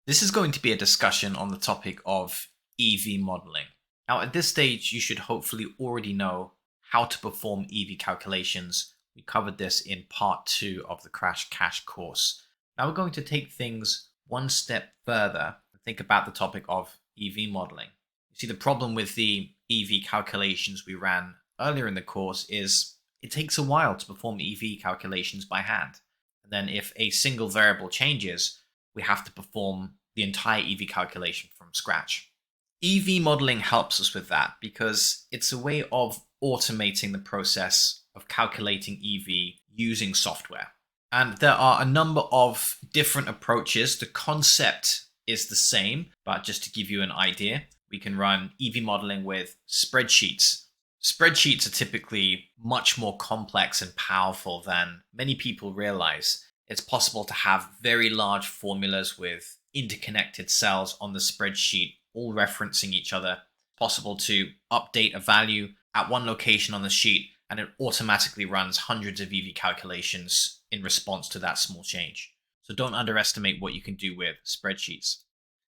This is going to be a discussion on the topic of EV modeling. Now, at this stage, you should hopefully already know how to perform EV calculations. We covered this in part 2 of the Crash Cash course. Now, we're going to take things one step further and think about the topic of EV modeling. You see, the problem with the EV calculations we ran earlier in the course is it takes a while to perform EV calculations by hand. And then if a single variable changes, we have to perform the entire EV calculation from scratch. EV modeling helps us with that because it's a way of automating the process of calculating EV using software. And there are a number of different approaches. The concept is the same, but just to give you an idea, we can run EV modeling with spreadsheets. Spreadsheets are typically much more complex and powerful than many people realize. It's possible to have very large formulas with interconnected cells on the spreadsheet, all referencing each other. It's possible to update a value at one location on the sheet, and it automatically runs hundreds of EV calculations in response to that small change. So don't underestimate what you can do with spreadsheets.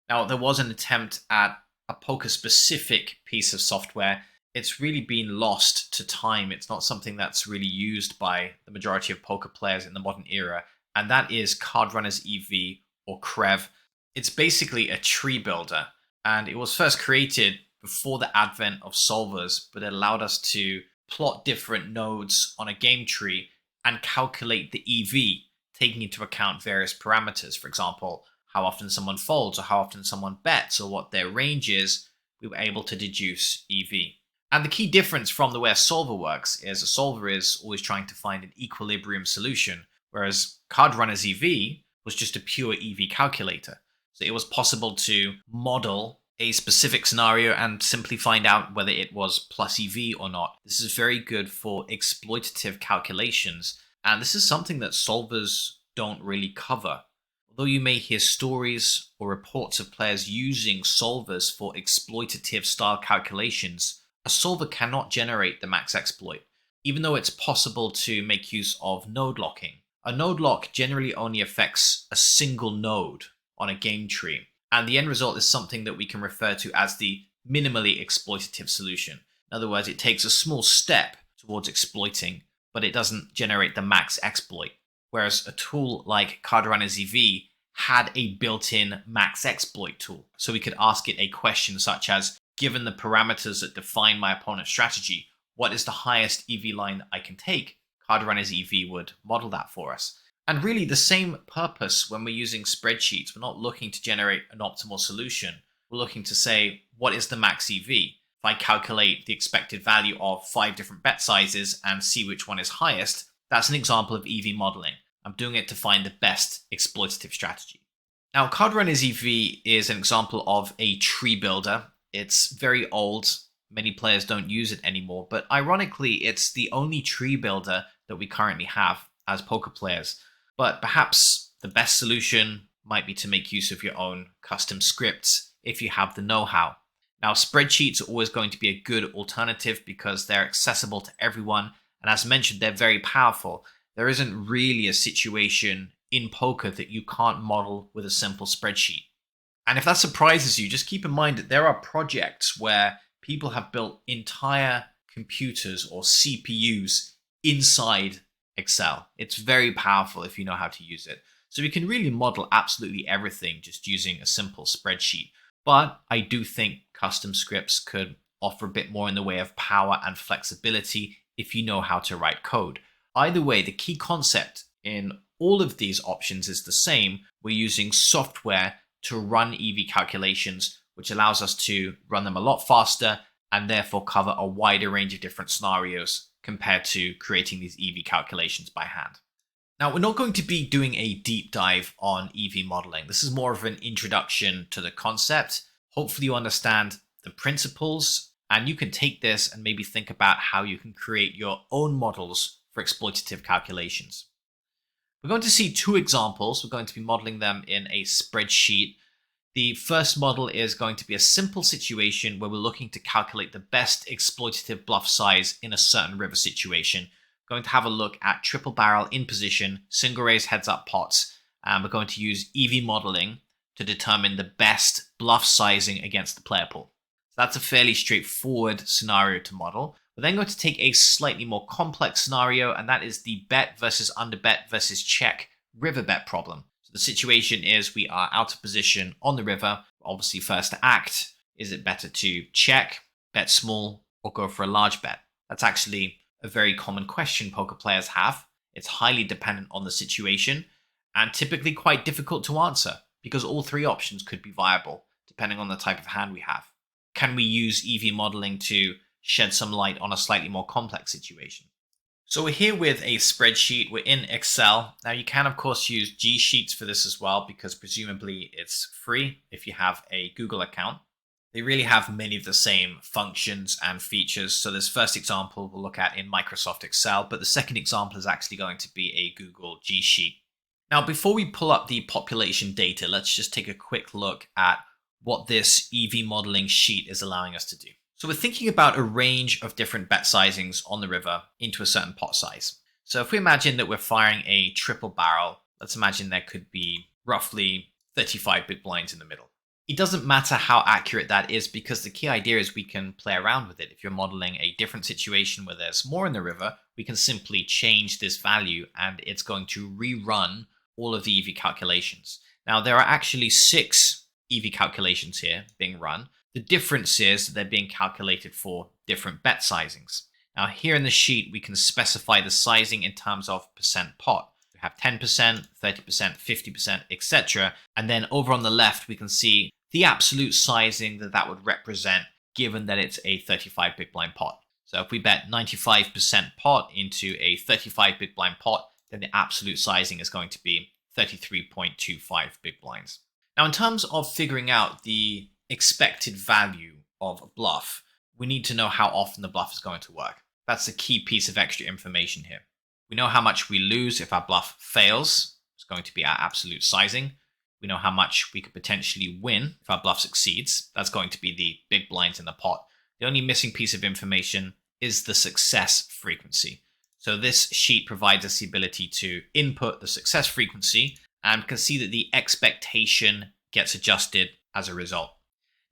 Now, there was an attempt at a poker-specific piece of software. It's really been lost to time. It's not something that's really used by the majority of poker players in the modern era, and that is Card Runners EV, or CREV. It's basically a tree builder, and it was first created before the advent of solvers, but it allowed us to plot different nodes on a game tree and calculate the EV, taking into account various parameters. For example, how often someone folds, or how often someone bets, or what their range is. We were able to deduce EV. And the key difference from the way a solver works is a solver is always trying to find an equilibrium solution, whereas Card Runners EV was just a pure EV calculator. So it was possible to model a specific scenario and simply find out whether it was plus EV or not. This is very good for exploitative calculations, and this is something that solvers don't really cover. Although you may hear stories or reports of players using solvers for exploitative style calculations, a solver cannot generate the max exploit, even though it's possible to make use of node locking. A node lock generally only affects a single node on a game tree, and the end result is something that we can refer to as the minimally exploitative solution. In other words, it takes a small step towards exploiting, but it doesn't generate the max exploit. Whereas a tool like Card Runners EV had a built-in max exploit tool. So we could ask it a question such as, given the parameters that define my opponent's strategy, what is the highest EV line that I can take? Card Runners EV would model that for us. And really the same purpose when we're using spreadsheets. We're not looking to generate an optimal solution. We're looking to say, what is the max EV? If I calculate the expected value of 5 different bet sizes and see which one is highest, that's an example of EV modeling. I'm doing it to find the best exploitative strategy. Now, Card Runners EV is an example of a tree builder. It's very old. Many players don't use it anymore, but ironically, it's the only tree builder that we currently have as poker players. But perhaps the best solution might be to make use of your own custom scripts if you have the know-how. Now, spreadsheets are always going to be a good alternative because they're accessible to everyone, and as mentioned, they're very powerful. There isn't really a situation in poker that you can't model with a simple spreadsheet. And if that surprises you, just keep in mind that there are projects where people have built entire computers or CPUs inside Excel. It's very powerful if you know how to use it. So we can really model absolutely everything just using a simple spreadsheet. But I do think custom scripts could offer a bit more in the way of power and flexibility if you know how to write code. Either way, the key concept in all of these options is the same. We're using software to run EV calculations, which allows us to run them a lot faster and therefore cover a wider range of different scenarios compared to creating these EV calculations by hand. Now, we're not going to be doing a deep dive on EV modeling. This is more of an introduction to the concept. Hopefully you understand the principles, and you can take this and maybe think about how you can create your own models for exploitative calculations. We're going to see 2 examples. We're going to be modeling them in a spreadsheet. The first model is going to be a simple situation where we're looking to calculate the best exploitative bluff size in a certain river situation. We're going to have a look at triple barrel in position, single raise heads up pots, and we're going to use EV modeling to determine the best bluff sizing against the player pool. So that's a fairly straightforward scenario to model. We're then going to take a slightly more complex scenario, and that is the bet versus underbet versus check river bet problem. So the situation is we are out of position on the river, obviously first to act. Is it better to check, bet small, or go for a large bet? That's actually a very common question poker players have. It's highly dependent on the situation and typically quite difficult to answer because all three options could be viable depending on the type of hand we have. Can we use EV modeling to shed some light on a slightly more complex situation? So we're here with a spreadsheet. We're in Excel. Now you can of course use G Sheets for this as well because presumably it's free if you have a Google account. They really have many of the same functions and features. So this first example we'll look at in Microsoft Excel, but the second example is actually going to be a Google G Sheet. Now, before we pull up the population data, let's just take a quick look at what this EV modeling sheet is allowing us to do. So we're thinking about a range of different bet sizings on the river into a certain pot size. So if we imagine that we're firing a triple barrel, let's imagine there could be roughly 35 big blinds in the middle. It doesn't matter how accurate that is because the key idea is we can play around with it. If you're modeling a different situation where there's more in the river, we can simply change this value and it's going to rerun all of the EV calculations. Now, there are actually 6 EV calculations here being run. The difference is that they're being calculated for different bet sizings. Now, here in the sheet, we can specify the sizing in terms of percent pot. We have 10%, 30%, 50%, etc. And then over on the left, we can see the absolute sizing that would represent given that it's a 35 big blind pot. So if we bet 95% pot into a 35 big blind pot, then the absolute sizing is going to be 33.25 big blinds. Now, in terms of figuring out the expected value of a bluff, we need to know how often the bluff is going to work. That's the key piece of extra information here. We know how much we lose if our bluff fails. It's going to be our absolute sizing. We know how much we could potentially win if our bluff succeeds. That's going to be the big blinds in the pot. The only missing piece of information is the success frequency. So this sheet provides us the ability to input the success frequency and can see that the expectation gets adjusted as a result.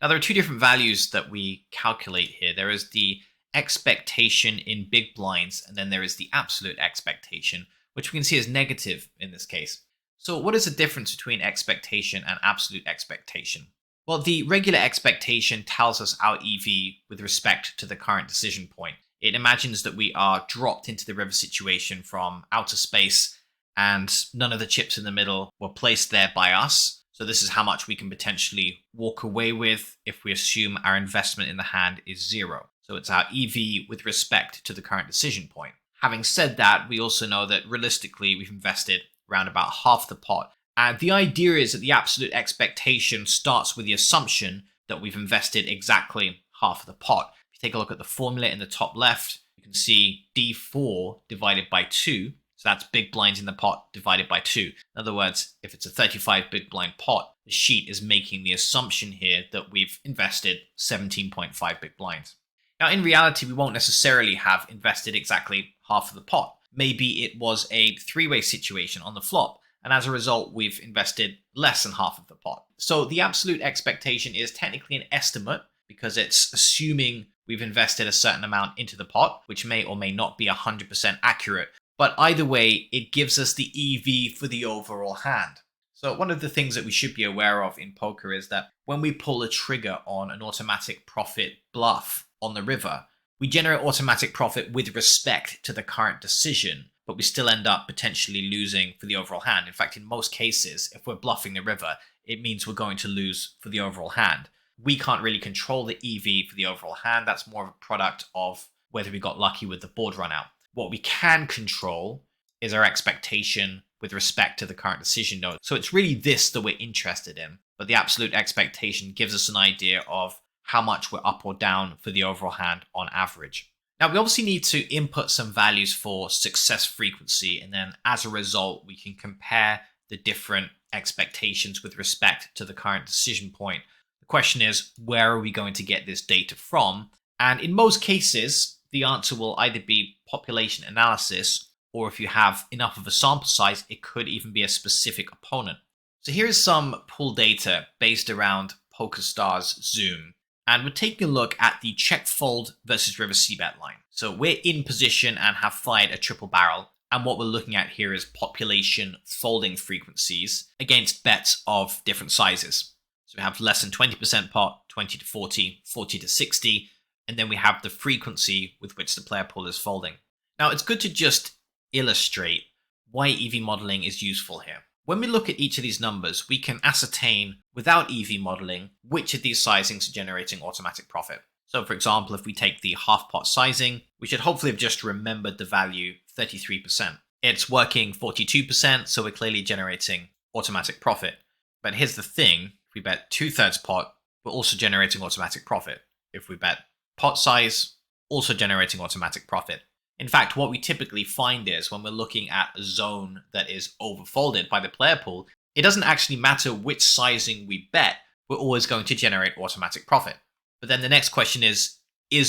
Now, there are 2 different values that we calculate here. There is the expectation in big blinds, and then there is the absolute expectation, which we can see as negative in this case. So what is the difference between expectation and absolute expectation? Well, the regular expectation tells us our EV with respect to the current decision point. It imagines that we are dropped into the river situation from outer space and none of the chips in the middle were placed there by us. So this is how much we can potentially walk away with if we assume our investment in the hand is 0. So it's our EV with respect to the current decision point. Having said that, we also know that realistically we've invested around about half the pot. And the idea is that the absolute expectation starts with the assumption that we've invested exactly half of the pot. If you take a look at the formula in the top left, you can see D4 divided by 2. So that's big blinds in the pot divided by 2. In other words, if it's a 35 big blind pot, the sheet is making the assumption here that we've invested 17.5 big blinds. Now, in reality, we won't necessarily have invested exactly half of the pot. Maybe it was a 3-way situation on the flop, and as a result, we've invested less than half of the pot. So the absolute expectation is technically an estimate because it's assuming we've invested a certain amount into the pot, which may or may not be 100% accurate. But either way, it gives us the EV for the overall hand. So one of the things that we should be aware of in poker is that when we pull a trigger on an automatic profit bluff on the river, we generate automatic profit with respect to the current decision, but we still end up potentially losing for the overall hand. In fact, in most cases, if we're bluffing the river, it means we're going to lose for the overall hand. We can't really control the EV for the overall hand. That's more of a product of whether we got lucky with the board run out. What we can control is our expectation with respect to the current decision node. So it's really this that we're interested in, but the absolute expectation gives us an idea of how much we're up or down for the overall hand on average. Now, we obviously need to input some values for success frequency, and then as a result, we can compare the different expectations with respect to the current decision point. The question is, where are we going to get this data from? And in most cases, the answer will either be population analysis, or if you have enough of a sample size, it could even be a specific opponent. So here is some pool data based around PokerStars Zoom. And we're taking a look at the check fold versus river c-bet line. So we're in position and have fired a triple barrel. And what we're looking at here is population folding frequencies against bets of different sizes. So we have less than 20% pot, 20 to 40, 40 to 60. And then we have the frequency with which the player pool is folding. Now it's good to just illustrate why EV modeling is useful here. When we look at each of these numbers, we can ascertain without EV modeling which of these sizings are generating automatic profit. So for example, if we take the half pot sizing, we should hopefully have just remembered the value 33%. It's working 42%, so we're clearly generating automatic profit. But here's the thing, if we bet 2/3 pot, we're also generating automatic profit. If we bet pot size, also generating automatic profit. In fact, what we typically find is when we're looking at a zone that is overfolded by the player pool, it doesn't actually matter which sizing we bet, we're always going to generate automatic profit. But then the next question is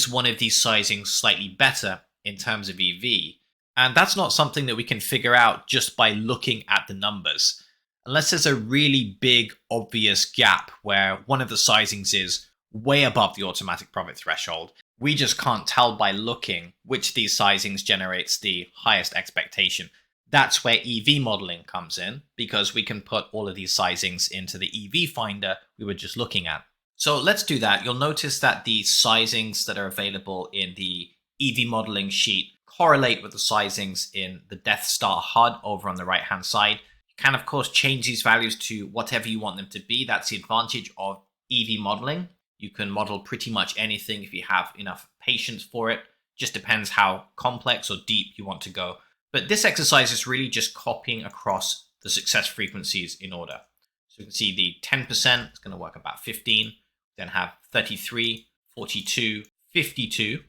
one of these sizings slightly better in terms of EV? And that's not something that we can figure out just by looking at the numbers. Unless there's a really big, obvious gap where one of the sizings is way above the automatic profit threshold, we just can't tell by looking which of these sizings generates the highest expectation. That's where EV modeling comes in, because we can put all of these sizings into the EV finder we were just looking at. So let's do that. You'll notice that the sizings that are available in the EV modeling sheet correlate with the sizings in the Death Star HUD over on the right-hand side. You can, of course, change these values to whatever you want them to be. That's the advantage of EV modeling. You can model pretty much anything if you have enough patience for it. Just depends how complex or deep you want to go. But this exercise is really just copying across the success frequencies in order. So you can see the 10% is going to work about 15, then have 33, 42, 52,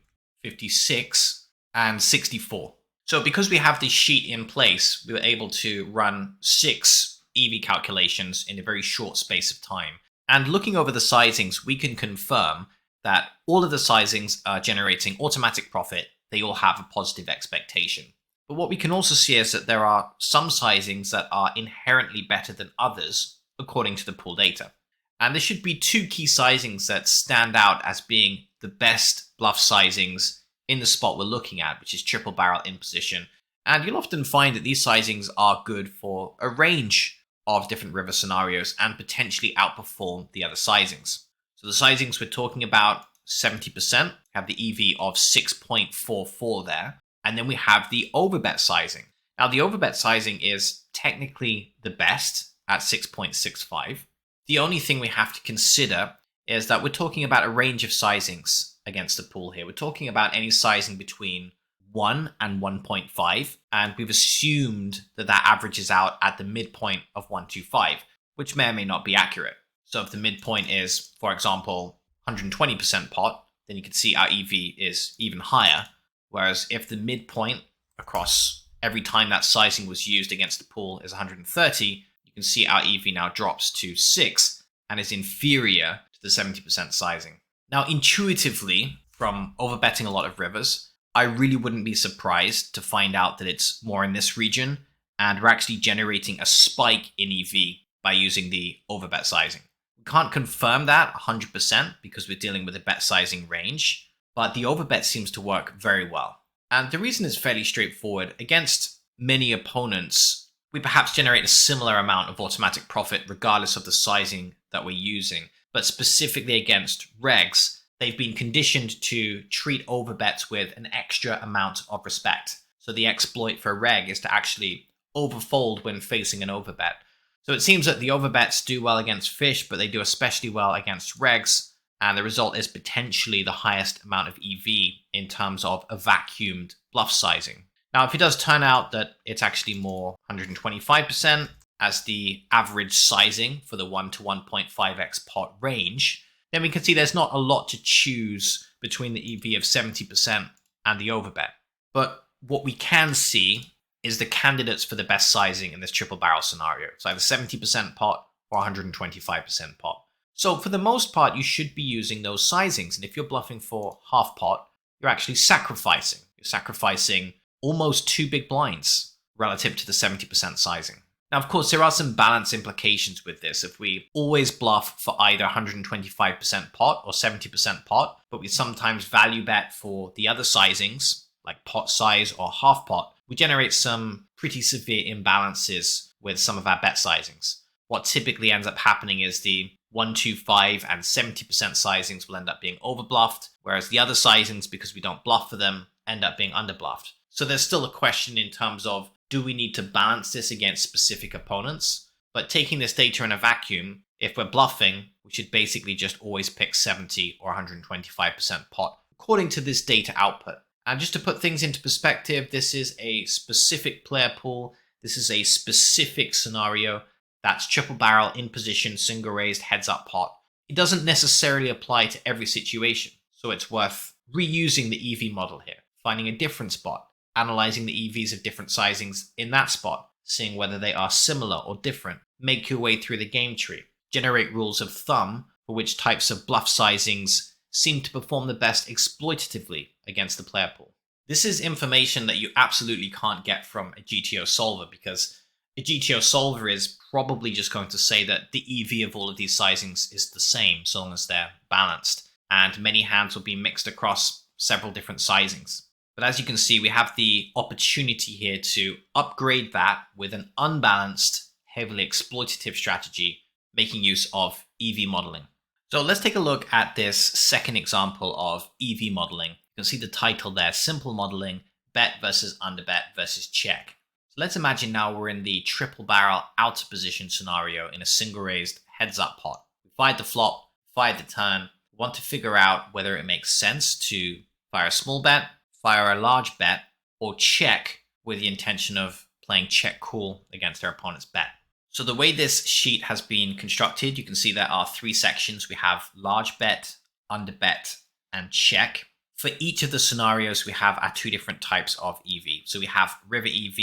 56, and 64. So because we have this sheet in place, we were able to run 6 EV calculations in a very short space of time. And looking over the sizings, we can confirm that all of the sizings are generating automatic profit. They all have a positive expectation. But what we can also see is that there are some sizings that are inherently better than others, according to the pool data. And there should be 2 key sizings that stand out as being the best bluff sizings in the spot we're looking at, which is triple barrel in position. And you'll often find that these sizings are good for a range of different river scenarios and potentially outperform the other sizings. So the sizings we're talking about, 70%, have the EV of 6.44 there. And then we have the overbet sizing. Now the overbet sizing is technically the best at 6.65. The only thing we have to consider is that we're talking about a range of sizings against the pool here. We're talking about any sizing between 1 and 1.5, and we've assumed that that averages out at the midpoint of 125, which may or may not be accurate. So if the midpoint is, for example, 120% pot, then you can see our EV is even higher. Whereas if the midpoint across every time that sizing was used against the pool is 130, you can see our EV now drops to 6 and is inferior to the 70% sizing. Now, intuitively, from overbetting a lot of rivers, I really wouldn't be surprised to find out that it's more in this region, and we're actually generating a spike in EV by using the overbet sizing. We can't confirm that 100% because we're dealing with a bet sizing range, but the overbet seems to work very well. And the reason is fairly straightforward. Against many opponents, we perhaps generate a similar amount of automatic profit regardless of the sizing that we're using. But specifically against regs, they've been conditioned to treat overbets with an extra amount of respect. So the exploit for a reg is to actually overfold when facing an overbet. So it seems that the overbets do well against fish, but they do especially well against regs. And the result is potentially the highest amount of EV in terms of a vacuumed bluff sizing. Now, if it does turn out that it's actually more 125% as the average sizing for the 1 to 1.5x pot range, then we can see there's not a lot to choose between the EV of 70% and the overbet. But what we can see is the candidates for the best sizing in this triple barrel scenario. It's either 70% pot or 125% pot. So for the most part, you should be using those sizings. And if you're bluffing for half pot, you're actually sacrificing. You're sacrificing almost 2 big blinds relative to the 70% sizing. Now, of course, there are some balance implications with this. If we always bluff for either 125% pot or 70% pot, but we sometimes value bet for the other sizings, like pot size or half pot, we generate some pretty severe imbalances with some of our bet sizings. What typically ends up happening is the 125 and 70% sizings will end up being overbluffed, whereas the other sizings, because we don't bluff for them, end up being underbluffed. So there's still a question in terms of, do we need to balance this against specific opponents? But taking this data in a vacuum, if we're bluffing, we should basically just always pick 70 or 125% pot, according to this data output. And just to put things into perspective, this is a specific player pool. This is a specific scenario. That's triple barrel, in position, single raised, heads up pot. It doesn't necessarily apply to every situation, so it's worth reusing the EV model here, finding a different spot, analyzing the EVs of different sizings in that spot, seeing whether they are similar or different, make your way through the game tree, generate rules of thumb for which types of bluff sizings seem to perform the best exploitatively against the player pool. This is information that you absolutely can't get from a GTO solver, because a GTO solver is probably just going to say that the EV of all of these sizings is the same so long as they're balanced, and many hands will be mixed across several different sizings. But as you can see, we have the opportunity here to upgrade that with an unbalanced, heavily exploitative strategy, making use of EV modeling. So let's take a look at this second example of EV modeling. You can see the title there, Simple Modeling, Bet versus Underbet versus Check. So let's imagine now we're in the triple barrel out of position scenario in a single raised heads up pot. We fired the flop, fired the turn, we want to figure out whether it makes sense to fire a small bet, fire a large bet, or check with the intention of playing check cool against our opponent's bet. So the way this sheet has been constructed, you can see there are three sections. We have large bet, under bet, and check. For each of the scenarios, we have our two different types of EV. So we have river EV,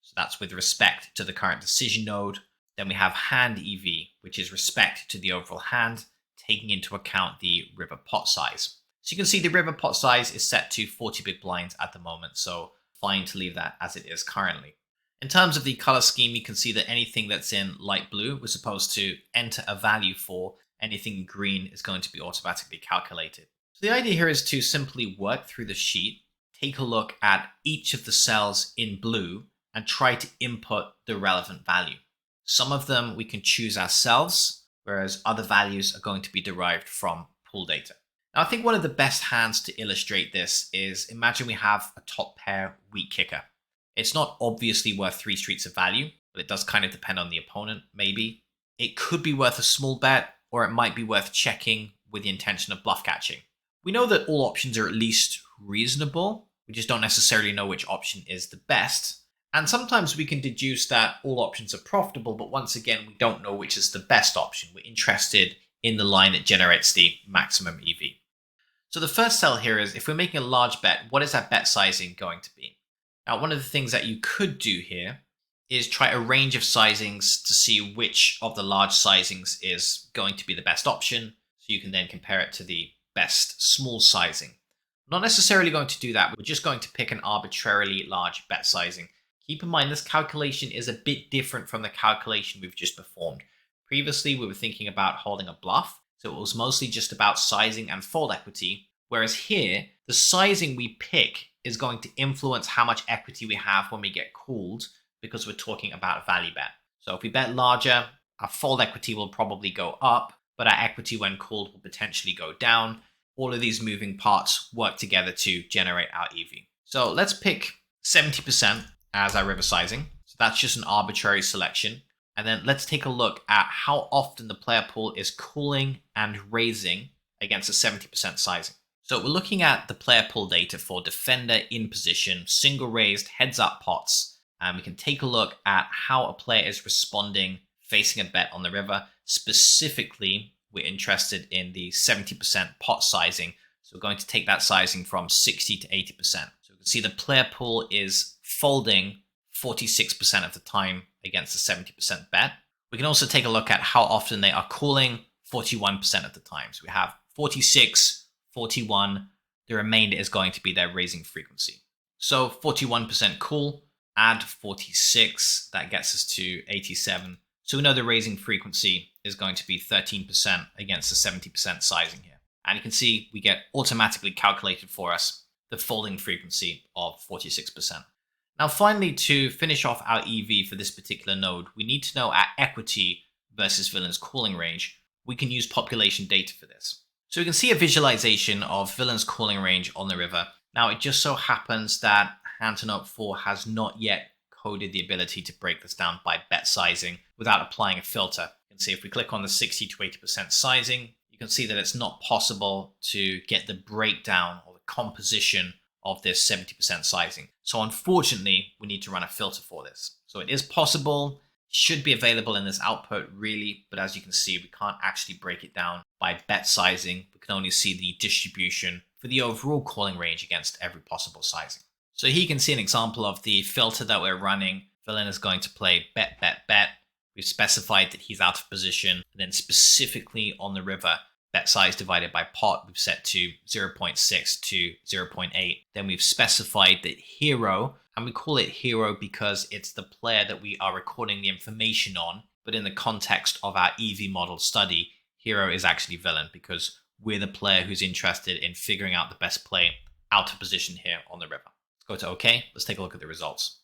so that's with respect to the current decision node. Then we have hand EV, which is respect to the overall hand, taking into account the river pot size. So you can see the river pot size is set to 40 big blinds at the moment, so fine to leave that as it is currently. In terms of the color scheme, you can see that anything that's in light blue, we're supposed to enter a value for. Anything in green is going to be automatically calculated. So the idea here is to simply work through the sheet, take a look at each of the cells in blue, and try to input the relevant value. Some of them we can choose ourselves, whereas other values are going to be derived from pool data. Now, I think one of the best hands to illustrate this is, imagine we have a top pair weak kicker. It's not obviously worth 3 streets of value, but it does kind of depend on the opponent, maybe. It could be worth a small bet, or it might be worth checking with the intention of bluff catching. We know that all options are at least reasonable. We just don't necessarily know which option is the best. And sometimes we can deduce that all options are profitable, but once again, we don't know which is the best option. We're interested in the line that generates the maximum EV. So the first cell here is, if we're making a large bet, what is that bet sizing going to be? Now, one of the things that you could do here is try a range of sizings to see which of the large sizings is going to be the best option, so you can then compare it to the best small sizing. Not necessarily going to do that. We're just going to pick an arbitrarily large bet sizing. Keep in mind, this calculation is a bit different from the calculation we've just performed. Previously, we were thinking about holding a bluff, so it was mostly just about sizing and fold equity, whereas here, the sizing we pick is going to influence how much equity we have when we get called, because we're talking about a value bet. So if we bet larger, our fold equity will probably go up, but our equity when called will potentially go down. All of these moving parts work together to generate our EV. So let's pick 70% as our river sizing. So that's just an arbitrary selection. And then let's take a look at how often the player pool is calling and raising against a 70% sizing. So we're looking at the player pool data for defender, in position, single raised, heads up pots. And we can take a look at how a player is responding facing a bet on the river. Specifically, we're interested in the 70% pot sizing. So we're going to take that sizing from 60 to 80%. So you can see the player pool is folding 46% of the time against a 70% bet. We can also take a look at how often they are calling 41% of the time. So we have 46, 41. The remainder is going to be their raising frequency. So 41% call add 46, that gets us to 87. So we know the raising frequency is going to be 13% against the 70% sizing here. And you can see we get automatically calculated for us the folding frequency of 46%. Now finally, to finish off our EV for this particular node, we need to know our equity versus Villain's cooling range. We can use population data for this. So we can see a visualization of Villain's cooling range on the river. Now it just so happens that HandToNote 4 has not yet coded the ability to break this down by bet sizing without applying a filter. You can see if we click on the 60 to 80% sizing, you can see that it's not possible to get the breakdown or the composition of this 70% sizing. So unfortunately, we need to run a filter for this. So it is possible, should be available in this output really, but as you can see, we can't actually break it down by bet sizing. We can only see the distribution for the overall calling range against every possible sizing. So here you can see an example of the filter that we're running. Villain is going to play bet, bet, bet. We've specified that he's out of position. And then specifically on the river, bet size divided by pot, we've set to 0.6 to 0.8. Then we've specified that hero, and we call it hero because it's the player that we are recording the information on. But in the context of our EV model study, hero is actually villain because we're the player who's interested in figuring out the best play out of position here on the river. Let's go to OK. Let's take a look at the results.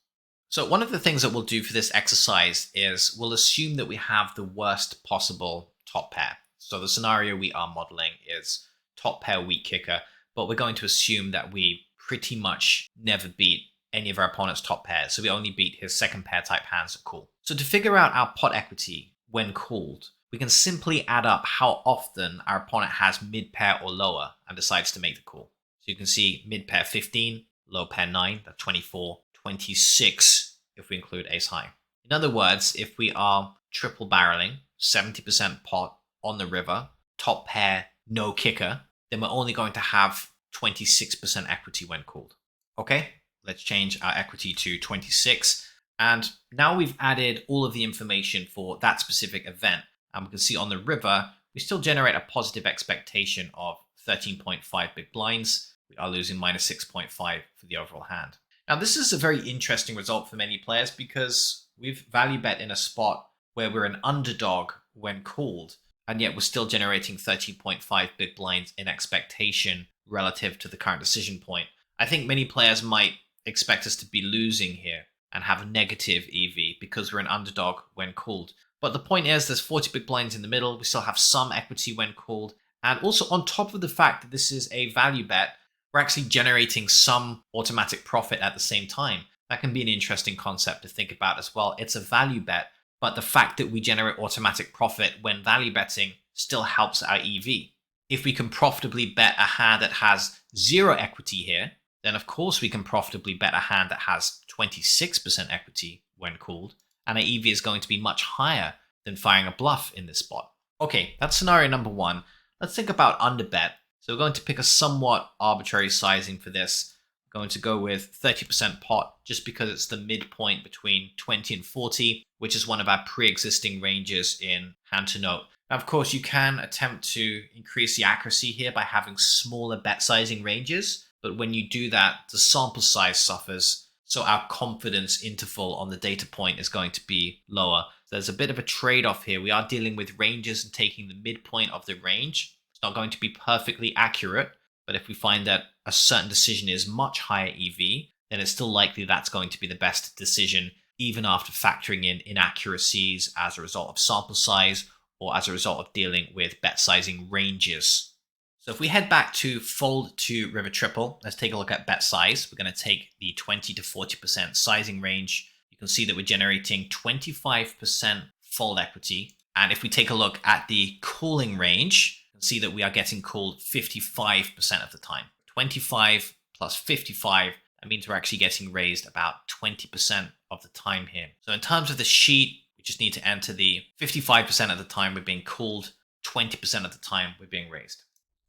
So one of the things that we'll do for this exercise is we'll assume that we have the worst possible top pair. So the scenario we are modeling is top pair weak kicker, but we're going to assume that we pretty much never beat any of our opponent's top pairs. So we only beat his second pair type hands at call. So to figure out our pot equity when called, we can simply add up how often our opponent has mid pair or lower and decides to make the call. So you can see mid pair 15, low pair 9, that's 24, 26 if we include ace high. In other words, if we are triple barreling, 70% pot on the river, top pair, no kicker, then we're only going to have 26% equity when called. Okay, let's change our equity to 26. And now we've added all of the information for that specific event. And we can see on the river, we still generate a positive expectation of 13.5 big blinds. We are losing minus 6.5 for the overall hand. Now, this is a very interesting result for many players because we've value bet in a spot where we're an underdog when called, and yet we're still generating 13.5 big blinds in expectation relative to the current decision point. I think many players might expect us to be losing here and have a negative EV because we're an underdog when called. But the point is there's 40 big blinds in the middle. We still have some equity when called. And also on top of the fact that this is a value bet, we're actually generating some automatic profit at the same time. That can be an interesting concept to think about as well. It's a value bet, but the fact that we generate automatic profit when value betting still helps our EV. If we can profitably bet a hand that has 0 equity here, then of course we can profitably bet a hand that has 26% equity when called, and our EV is going to be much higher than firing a bluff in this spot. Okay, that's scenario number 1. Let's think about underbet. So we're going to pick a somewhat arbitrary sizing for this. We're going to go with 30% pot just because it's the midpoint between 20 and 40, which is one of our pre-existing ranges in HandToNote. Now, of course, you can attempt to increase the accuracy here by having smaller bet sizing ranges, but when you do that, the sample size suffers, so our confidence interval on the data point is going to be lower. So there's a bit of a trade-off here. We are dealing with ranges and taking the midpoint of the range. It's not going to be perfectly accurate, but if we find that a certain decision is much higher EV, then it's still likely that's going to be the best decision, even after factoring in inaccuracies as a result of sample size or as a result of dealing with bet sizing ranges. So if we head back to fold to river triple, let's take a look at bet size. We're going to take the 20 to 40% sizing range. You can see that we're generating 25% fold equity. And if we take a look at the calling range, you can see that we are getting called 55% of the time. 25 plus 55, that means we're actually getting raised about 20% of the time here. So in terms of the sheet, we just need to enter the 55% of the time we're being called, 20% of the time we're being raised.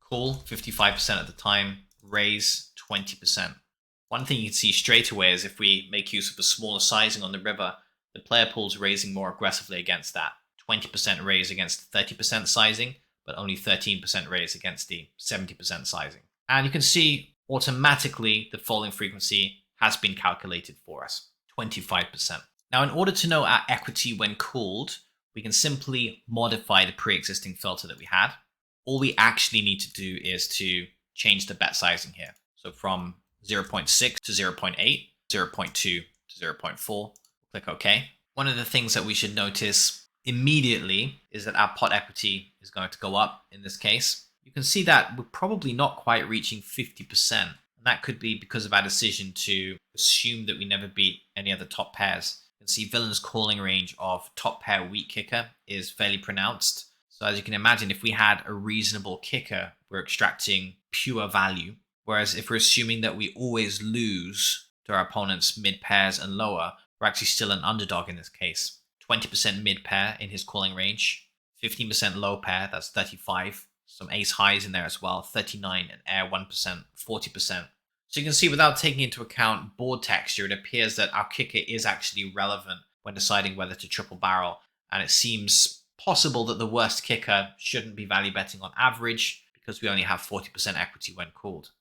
Call 55% of the time, raise 20%. One thing you can see straight away is if we make use of a smaller sizing on the river, the player pool's raising more aggressively against that. 20% raise against 30% sizing, but only 13% raise against the 70% sizing. And you can see automatically the folding frequency has been calculated for us. 25%. Now, in order to know our equity when called, we can simply modify the pre-existing filter that we had. All we actually need to do is to change the bet sizing here. So from 0.6 to 0.8, 0.2 to 0.4, click OK. One of the things that we should notice immediately is that our pot equity is going to go up in this case. You can see that we're probably not quite reaching 50%. And that could be because of our decision to assume that we never beat any other top pairs. You can see Villain's calling range of top pair weak kicker is fairly pronounced. So as you can imagine, if we had a reasonable kicker, we're extracting pure value. Whereas if we're assuming that we always lose to our opponent's mid pairs and lower, we're actually still an underdog in this case. 20% mid pair in his calling range, 15% low pair, that's 35. Some ace highs in there as well, 39, and air 1%, 40%. So you can see without taking into account board texture, it appears that our kicker is actually relevant when deciding whether to triple barrel. And it seems possible that the worst kicker shouldn't be value betting on average because we only have 40% equity when called.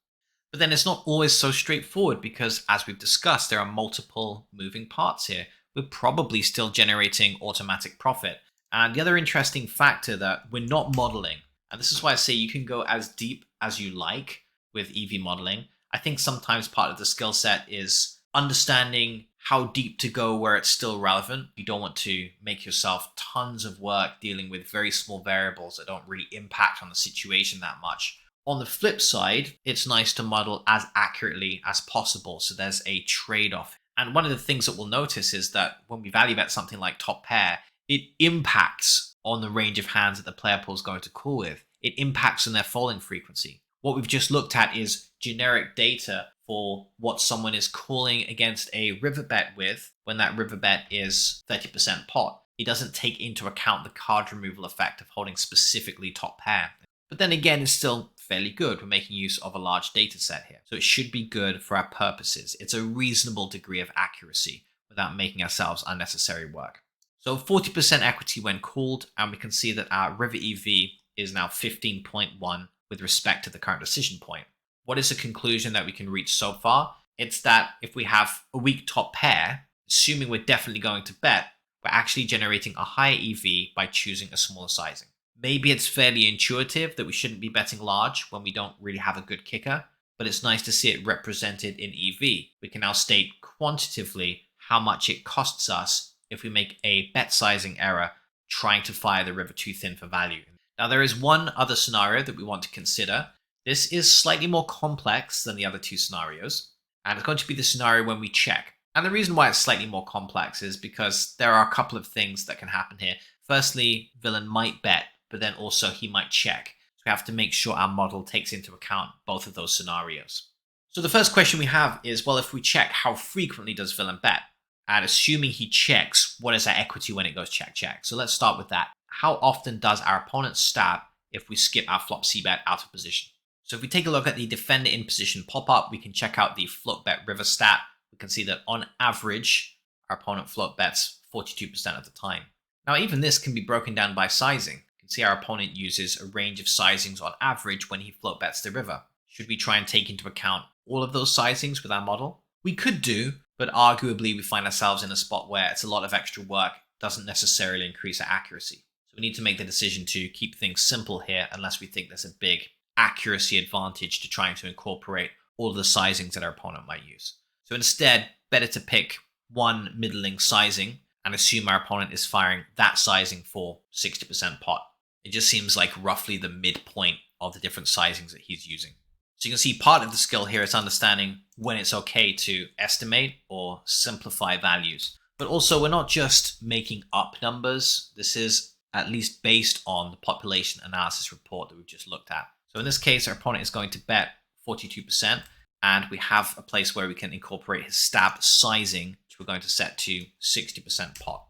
But then it's not always so straightforward because, as we've discussed, there are multiple moving parts here. We're probably still generating automatic profit. And the other interesting factor that we're not modeling, and this is why I say you can go as deep as you like with EV modeling. I think sometimes part of the skill set is understanding how deep to go where it's still relevant. You don't want to make yourself tons of work dealing with very small variables that don't really impact on the situation that much. On the flip side, it's nice to model as accurately as possible, so there's a trade-off. And one of the things that we'll notice is that when we value bet something like top pair, it impacts on the range of hands that the player pool is going to call with. It impacts on their falling frequency. What we've just looked at is generic data for what someone is calling against a river bet with when that river bet is 30% pot. It doesn't take into account the card removal effect of holding specifically top pair. But then again, it's still fairly good. We're making use of a large data set here. So it should be good for our purposes. It's a reasonable degree of accuracy without making ourselves unnecessary work. So 40% equity when called, and we can see that our river EV is now 15.1 with respect to the current decision point. What is the conclusion that we can reach so far? It's that if we have a weak top pair, assuming we're definitely going to bet, we're actually generating a higher EV by choosing a smaller sizing. Maybe it's fairly intuitive that we shouldn't be betting large when we don't really have a good kicker, but it's nice to see it represented in EV. We can now state quantitatively how much it costs us if we make a bet sizing error trying to fire the river too thin for value. Now, there is one other scenario that we want to consider. This is slightly more complex than the other two scenarios, and it's going to be the scenario when we check. And the reason why it's slightly more complex is because there are a couple of things that can happen here. Firstly, Villain might bet, but then also he might check. So we have to make sure our model takes into account both of those scenarios. So the first question we have is, well, if we check, how frequently does Villain bet? And assuming he checks, what is our equity when it goes check, check? So let's start with that. How often does our opponent stab if we skip our flop c-bet out of position? So if we take a look at the defender in position pop-up, we can check out the float bet river stat. We can see that on average, our opponent float bets 42% of the time. Now, even this can be broken down by sizing. You can see our opponent uses a range of sizings on average when he float bets the river. Should we try and take into account all of those sizings with our model? We could do, but arguably we find ourselves in a spot where it's a lot of extra work, doesn't necessarily increase our accuracy. So we need to make the decision to keep things simple here unless we think there's a big accuracy advantage to trying to incorporate all of the sizings that our opponent might use. So instead, better to pick one middling sizing and assume our opponent is firing that sizing for 60% pot. It just seems like roughly the midpoint of the different sizings that he's using. So you can see part of the skill here is understanding when it's okay to estimate or simplify values. But also, we're not just making up numbers. This is at least based on the population analysis report that we've just looked at. So in this case, our opponent is going to bet 42%, and we have a place where we can incorporate his stab sizing, which we're going to set to 60% pot.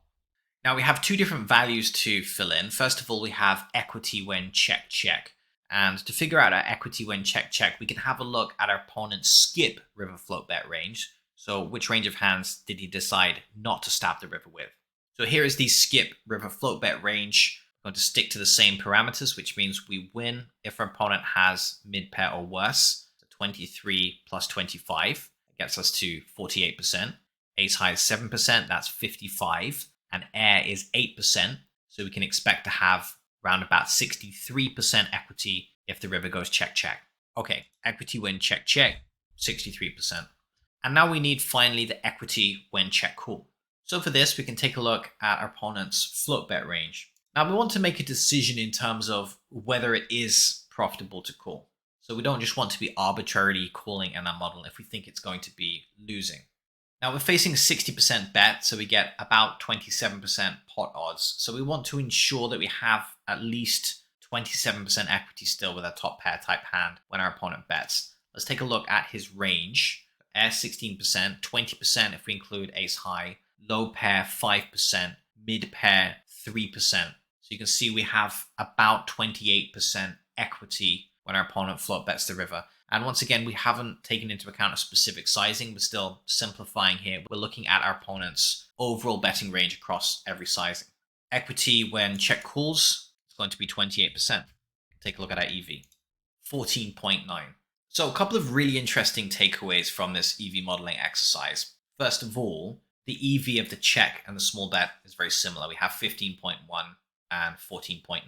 Now we have two different values to fill in. First of all, we have equity when check, check. And to figure out our equity when check, check, we can have a look at our opponent's skip river float bet range. So which range of hands did he decide not to stab the river with? So here is the skip river float bet range. We're going to stick to the same parameters, which means we win if our opponent has mid pair or worse. So 23 plus 25 gets us to 48%. Ace high is 7%, that's 55, and air is 8%, so we can expect to have around about 63% equity if the river goes check, check. Okay, equity when check, check, 63%. And now we need finally the equity when check call. So for this, we can take a look at our opponent's float bet range. Now we want to make a decision in terms of whether it is profitable to call. So we don't just want to be arbitrarily calling in our model if we think it's going to be losing. Now we're facing a 60% bet, so we get about 27% pot odds. So we want to ensure that we have at least 27% equity still with our top pair type hand when our opponent bets. Let's take a look at his range. Air 16%, 20% if we include ace high, low pair 5%, mid pair 3%. So you can see we have about 28% equity when our opponent float bets the river. And once again, we haven't taken into account a specific sizing. We're still simplifying here. We're looking at our opponent's overall betting range across every sizing. Equity when check calls is going to be 28%. Take a look at our EV, 14.9. So a couple of really interesting takeaways from this EV modeling exercise. First of all, the EV of the check and the small bet is very similar. We have 15.1 and 14.9.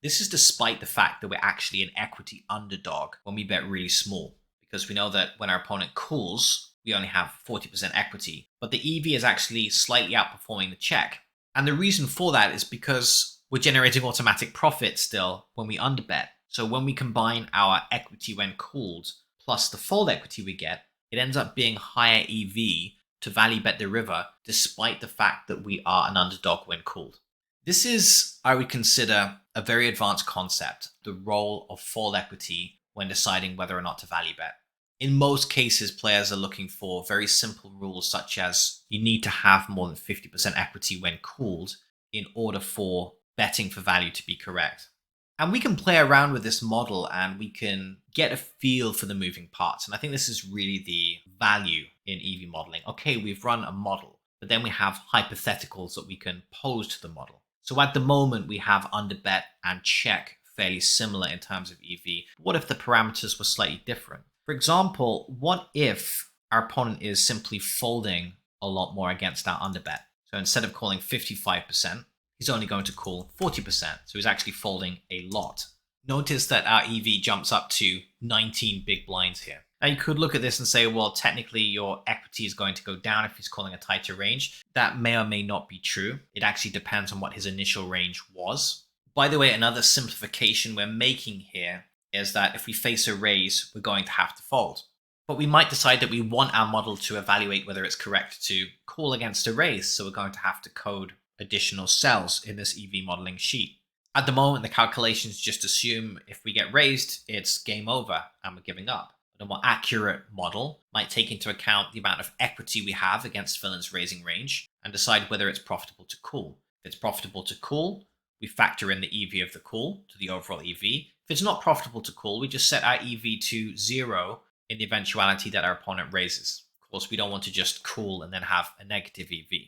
This is despite the fact that we're actually an equity underdog when we bet really small, because we know that when our opponent calls, we only have 40% equity, but the EV is actually slightly outperforming the check. And the reason for that is because we're generating automatic profit still when we underbet. So when we combine our equity when called plus the fold equity we get, it ends up being higher EV to value bet the river, despite the fact that we are an underdog when called. This is, I would consider, a very advanced concept, the role of fold equity when deciding whether or not to value bet. In most cases, players are looking for very simple rules such as you need to have more than 50% equity when called in order for betting for value to be correct. And we can play around with this model and we can get a feel for the moving parts. And I think this is really the value in EV modeling. Okay, we've run a model, but then we have hypotheticals that we can pose to the model. So at the moment, we have underbet and check fairly similar in terms of EV. What if the parameters were slightly different? For example, what if our opponent is simply folding a lot more against our underbet? So instead of calling 55%, he's only going to call 40%. So he's actually folding a lot. Notice that our EV jumps up to 19 big blinds here. Now you could look at this and say, well, technically your equity is going to go down if he's calling a tighter range. That may or may not be true. It actually depends on what his initial range was. By the way, another simplification we're making here is that if we face a raise, we're going to have to fold. But we might decide that we want our model to evaluate whether it's correct to call against a raise. So we're going to have to code additional cells in this EV modeling sheet. At the moment, the calculations just assume if we get raised, it's game over and we're giving up. But a more accurate model might take into account the amount of equity we have against villain's raising range and decide whether it's profitable to call. If it's profitable to call, we factor in the EV of the call to the overall EV. If it's not profitable to call, we just set our EV to 0 in the eventuality that our opponent raises. Of course, we don't want to just call and then have a negative EV.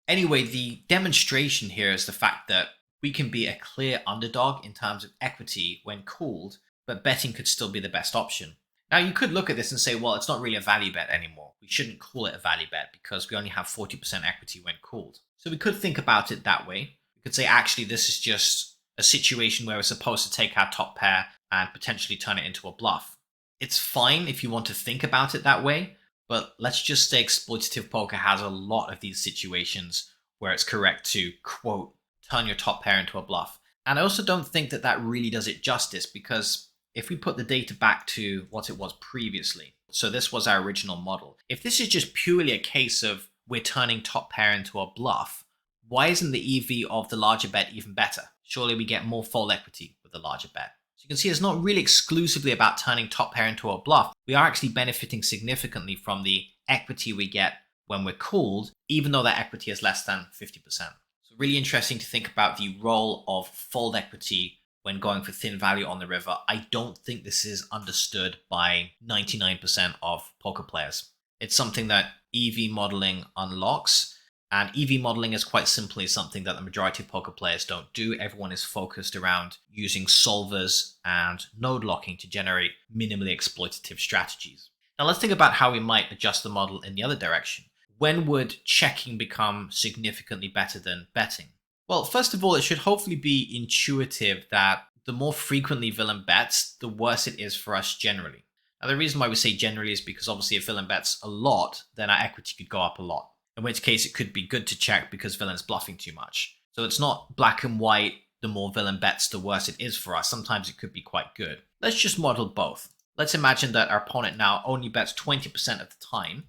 Anyway, the demonstration here is the fact that we can be a clear underdog in terms of equity when called, but betting could still be the best option. Now, you could look at this and say, well, it's not really a value bet anymore. We shouldn't call it a value bet because we only have 40% equity when called. So we could think about it that way. We could say, actually, this is just a situation where we're supposed to take our top pair and potentially turn it into a bluff. It's fine if you want to think about it that way, but let's just say exploitative poker has a lot of these situations where it's correct to, quote, turn your top pair into a bluff. And I also don't think that that really does it justice, because if we put the data back to what it was previously, so this was our original model. If this is just purely a case of we're turning top pair into a bluff, why isn't the EV of the larger bet even better? Surely we get more fold equity with the larger bet. So you can see it's not really exclusively about turning top pair into a bluff. We are actually benefiting significantly from the equity we get when we're called, even though that equity is less than 50%. So really interesting to think about the role of fold equity when going for thin value on the river. I don't think this is understood by 99% of poker players. It's something that EV modeling unlocks. And EV modeling is quite simply something that the majority of poker players don't do. Everyone is focused around using solvers and node locking to generate minimally exploitative strategies. Now let's think about how we might adjust the model in the other direction. when would checking become significantly better than betting? Well, first of all, it should hopefully be intuitive that the more frequently villain bets, the worse it is for us generally. Now, the reason why we say generally is because obviously if villain bets a lot, then our equity could go up a lot, in which case it could be good to check because villain's bluffing too much. So it's not black and white, the more villain bets, the worse it is for us. Sometimes it could be quite good. Let's just model both. Let's imagine that our opponent now only bets 20% of the time,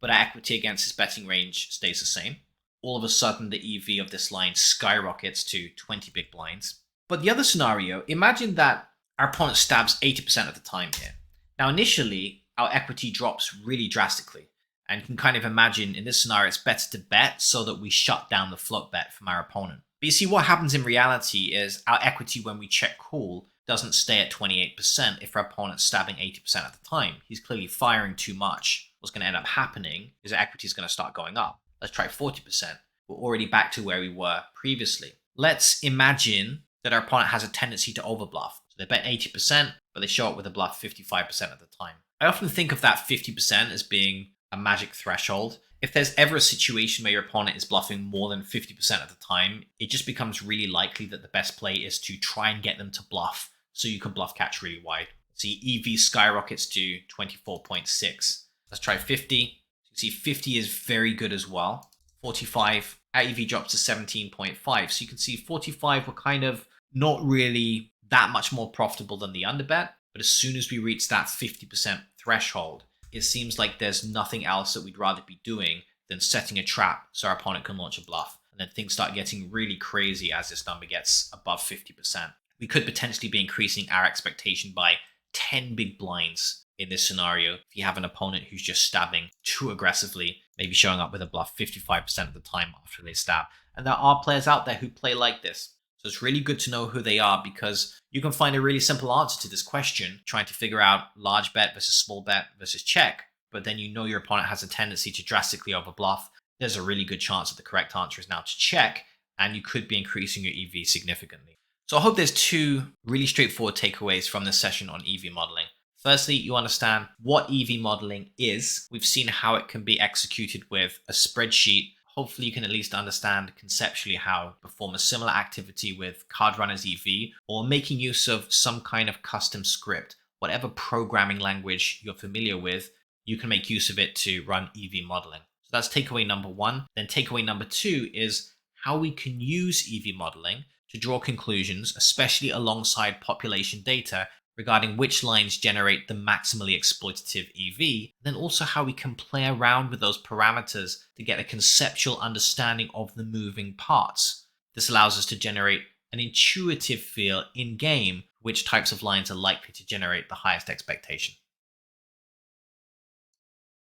but our equity against his betting range stays the same. All of a sudden, the EV of this line skyrockets to 20 big blinds. But the other scenario, imagine that our opponent stabs 80% of the time here. Now, initially, our equity drops really drastically. And you can kind of imagine in this scenario, it's better to bet so that we shut down the float bet from our opponent. But you see, what happens in reality is our equity when we check call doesn't stay at 28% if our opponent's stabbing 80% of the time. He's clearly firing too much. What's going to end up happening is our equity is going to start going up. Let's try 40%. We're already back to where we were previously. Let's imagine that our opponent has a tendency to overbluff. So they bet 80%, but they show up with a bluff 55% of the time. I often think of that 50% as being a magic threshold. If there's ever a situation where your opponent is bluffing more than 50% of the time, it just becomes really likely that the best play is to try and get them to bluff so you can bluff catch really wide. See, EV skyrockets to 24.6. Let's try 50. You can see 50 is very good as well. 45, our EV drops to 17.5. So you can see 45 were kind of not really that much more profitable than the underbet. But as soon as we reach that 50% threshold, it seems like there's nothing else that we'd rather be doing than setting a trap so our opponent can launch a bluff. And then things start getting really crazy as this number gets above 50%. We could potentially be increasing our expectation by 10 big blinds in this scenario if you have an opponent who's just stabbing too aggressively, maybe showing up with a bluff 55% of the time after they stab. And there are players out there who play like this. So it's really good to know who they are because you can find a really simple answer to this question, trying to figure out large bet versus small bet versus check, but then you know your opponent has a tendency to drastically overbluff. There's a really good chance that the correct answer is now to check, and you could be increasing your EV significantly. So I hope there's two really straightforward takeaways from this session on EV modeling. Firstly, you understand what EV modeling is. We've seen how it can be executed with a spreadsheet. Hopefully you can at least understand conceptually how to perform a similar activity with Card Runner's EV or making use of some kind of custom script. Whatever programming language you're familiar with, you can make use of it to run EV modeling. So that's takeaway number one. Then takeaway number two is how we can use EV modeling to draw conclusions, especially alongside population data regarding which lines generate the maximally exploitative EV, then also how we can play around with those parameters to get a conceptual understanding of the moving parts. This allows us to generate an intuitive feel in-game which types of lines are likely to generate the highest expectation.